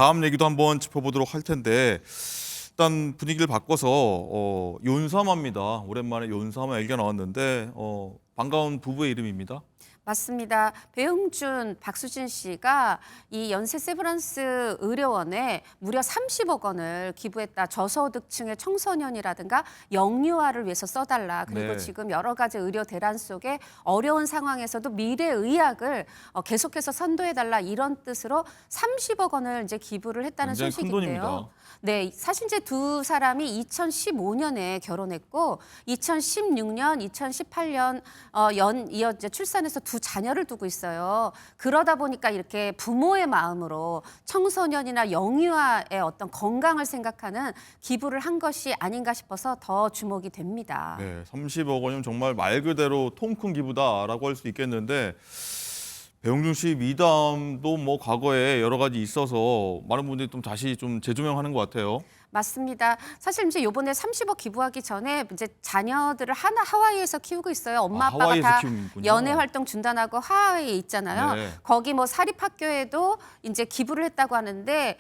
다음 얘기도 한번 짚어보도록 할 텐데 일단 분위기를 바꿔서 윤삼아입니다. 오랜만에 윤삼아 얘기가 나왔는데 반가운 부부의 이름입니다. 맞습니다. 배용준, 박수진 씨가 이 연세 세브란스 의료원에 무려 30억 원을 기부했다. 저소득층의 청소년이라든가 영유아를 위해서 써달라. 그리고 네. 지금 여러 가지 의료 대란 속에 어려운 상황에서도 미래의학을 계속해서 선도해달라. 이런 뜻으로 30억 원을 이제 기부를 했다는 굉장히 큰 소식인데요. 돈입니다. 네, 사실 이제 두 사람이 2015년에 결혼했고 2016년, 2018년 이어 이제 출산해서 두 자녀를 두고 있어요. 그러다 보니까 이렇게 부모의 마음으로 청소년이나 영유아의 어떤 건강을 생각하는 기부를 한 것이 아닌가 싶어서 더 주목이 됩니다. 네, 30억 원이면 정말 말 그대로 통 큰 기부다라고 할 수 있겠는데 배용준 씨 미담도 뭐 과거에 여러 가지 있어서 많은 분들이 좀 다시 좀 재조명하는 것 같아요. 맞습니다. 사실 이제 요번에 30억 기부하기 전에 이제 자녀들을 하와이에서 키우고 있어요. 엄마 아빠가 하와이에서 다 키우는군요. 연애 활동 준다고 하와이에 있잖아요. 네. 거기 뭐 사립학교에도 이제 기부를 했다고 하는데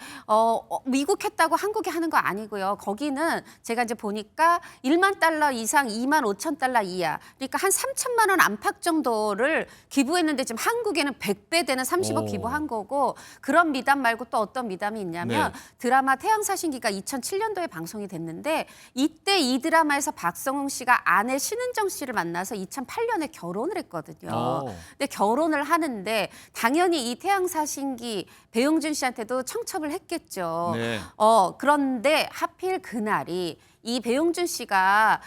미국했다고 한국에 하는 거 아니고요. 거기는 제가 이제 보니까 1만 달러 이상 2만 5천 달러 이하. 그러니까 한 3천만 원 안팎 정도를 기부했는데 지금 한국에는 100배 되는 30억 오. 기부한 거고 그런 미담 말고 또 어떤 미담이 있냐면 네. 드라마 태양사신기가 2007년도에 방송이 됐는데 이때 이 드라마에서 박성웅 씨가 아내 신은정 씨를 만나서 2008년에 결혼을 했거든요. 근데 결혼을 하는데 당연히 이 태양사신기 배용준 씨한테도 청첩을 했겠죠. 네. 그런데 하필 그날이 이 배용준 씨가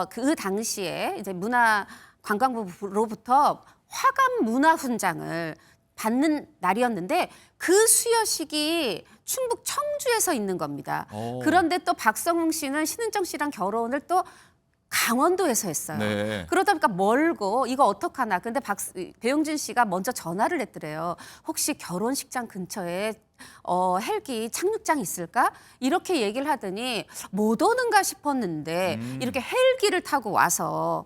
그 당시에 이제 문화관광부로부터 화감 문화훈장을 받는 날이었는데 그 수여식이 충북 청주에서 있는 겁니다. 오. 그런데 또 박성웅 씨는 신은정 씨랑 결혼을 또 강원도에서 했어요. 네. 그러다 보니까 멀고 이거 어떡하나. 근데 배용준 씨가 먼저 전화를 했더래요. 혹시 결혼식장 근처에 헬기 착륙장 있을까? 이렇게 얘기를 하더니 못 오는가 싶었는데 이렇게 헬기를 타고 와서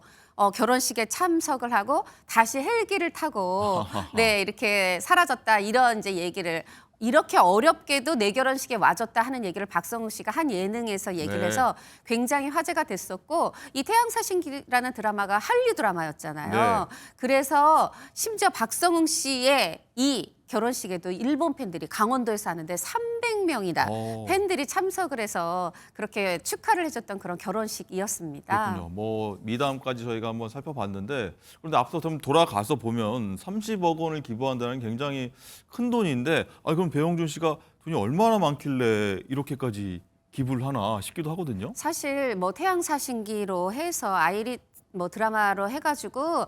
결혼식에 참석을 하고 다시 헬기를 타고 네 이렇게 사라졌다 이런 이제 얘기를 이렇게 어렵게도 내 결혼식에 와줬다 하는 얘기를 박성웅 씨가 한 예능에서 얘기를 네. 해서 굉장히 화제가 됐었고 이 태양사신기라는 드라마가 한류 드라마였잖아요. 네. 그래서 심지어 박성웅 씨의 이 결혼식에도 일본 팬들이 강원도에서 하는데 300명이나 오. 팬들이 참석을 해서 그렇게 축하를 해줬던 그런 결혼식이었습니다. 그렇군요. 뭐 미담까지 저희가 한번 살펴봤는데 그런데 앞서 좀 돌아가서 보면 30억 원을 기부한다는 게 굉장히 큰 돈인데 그럼 배용준 씨가 돈이 얼마나 많길래 이렇게까지 기부를 하나 싶기도 하거든요. 사실 뭐 태양사신기로 해서 아이리 뭐 드라마로 해가지고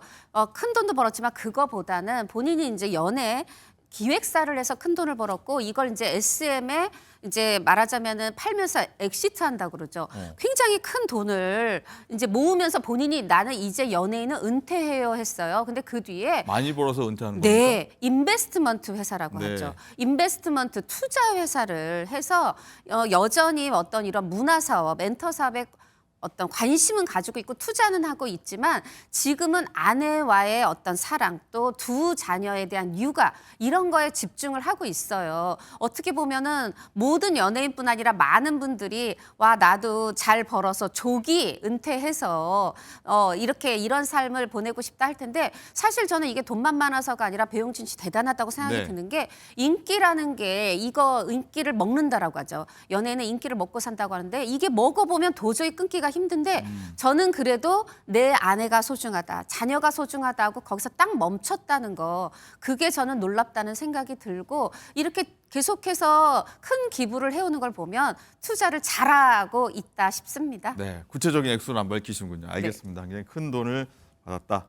큰 돈도 벌었지만 그거보다는 본인이 이제 연애 기획사를 해서 큰 돈을 벌었고 이걸 이제 SM에 이제 말하자면은 팔면서 엑시트 한다고 그러죠. 굉장히 큰 돈을 이제 모으면서 본인이 나는 이제 연예인은 은퇴해요 했어요. 근데 그 뒤에 많이 벌어서 은퇴하는 겁니까? 네, 인베스트먼트 회사라고 네. 하죠. 인베스트먼트 투자 회사를 해서 여전히 어떤 이런 문화 사업, 멘터 사업에 어떤 관심은 가지고 있고 투자는 하고 있지만 지금은 아내와의 어떤 사랑 또 두 자녀에 대한 육아 이런 거에 집중을 하고 있어요. 어떻게 보면은 모든 연예인뿐 아니라 많은 분들이 와 나도 잘 벌어서 조기 은퇴해서 이렇게 이런 삶을 보내고 싶다 할 텐데 사실 저는 이게 돈만 많아서가 아니라 배용준 씨 대단하다고 생각이 네. 드는 게 인기라는 게 이거 인기를 먹는다라고 하죠. 연예인은 인기를 먹고 산다고 하는데 이게 먹어보면 도저히 끊기가 힘든데 저는 그래도 내 아내가 소중하다, 자녀가 소중하다고 거기서 딱 멈췄다는 거 그게 저는 놀랍다는 생각이 들고 이렇게 계속해서 큰 기부를 해오는 걸 보면 투자를 잘하고 있다 싶습니다. 네, 구체적인 액수는 안 밝히시는군요. 알겠습니다. 굉장히 큰 돈을 받았다.